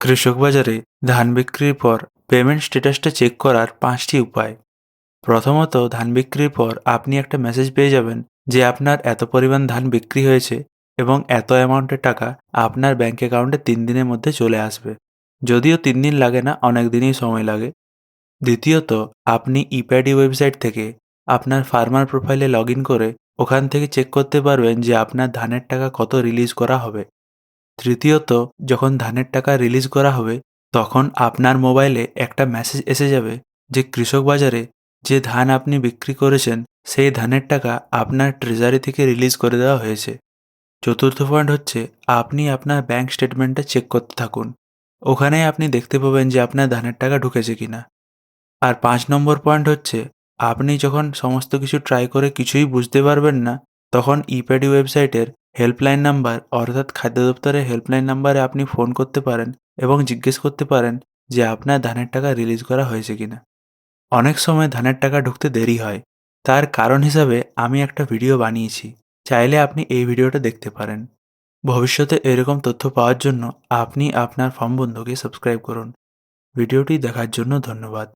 কৃষক বাজারে ধান বিক্রির পর পেমেন্ট স্ট্যাটাসটা চেক করার 5টি উপায়। প্রথমত, ধান বিক্রির পর আপনি একটা মেসেজ পেয়ে যাবেন যে আপনার এত পরিমাণ ধান বিক্রি হয়েছে এবং এত অ্যামাউন্টের টাকা আপনার ব্যাংক অ্যাকাউন্টে 3 দিনের মধ্যে চলে আসবে। যদিও 3 দিন লাগে না, অনেক দিনই সময় লাগে। দ্বিতীয়ত, আপনি ইপ্যাডি ওয়েবসাইট থেকে আপনার ফার্মার প্রোফাইলে লগ ইন করে ওখান থেকে চেক করতে পারবেন যে আপনার ধানের টাকা কত রিলিজ করা হবে। তৃতীয়ত, যখন ধানের টাকা রিলিজ করা হবে তখন আপনার মোবাইলে একটা মেসেজ এসে যাবে যে কৃষক বাজারে যে ধান আপনি বিক্রি করেছেন সেই ধানের টাকা আপনার ট্রেজারি থেকে রিলিজ করে দেওয়া হয়েছে। চতুর্থ পয়েন্ট হচ্ছে, আপনি আপনার ব্যাংক স্টেটমেন্টটা চেক করতে থাকুন। ওখানে আপনি দেখতে পাবেন যে আপনার ধানের টাকা ঢুকেছে কিনা। আর 5 নম্বর পয়েন্ট হচ্ছে, আপনি যখন সমস্ত কিছু ট্রাই করে কিছুই বুঝতে পারবেন না, তখন ইপ্যাডি ওয়েবসাইটের হেল্পলাইন নাম্বার অর্থাৎ খাদ্য দপ্তরের হেল্পলাইন নাম্বারে আপনি ফোন করতে পারেন এবং জিজ্ঞেস করতে পারেন যে আপনার ধানের টাকা রিলিজ করা হয়েছে কিনা। অনেক সময় ধানের টাকা ঢুকতে দেরি হয়, তার কারণ হিসাবে আমি একটা ভিডিও বানিয়েছি, চাইলে আপনি এই ভিডিওটা দেখতে পারেন। ভবিষ্যতে এরকম তথ্য পাওয়ার জন্য আপনি আপনার ফার্ম বন্ধুকে সাবস্ক্রাইব করুন। ভিডিওটি দেখার জন্য ধন্যবাদ।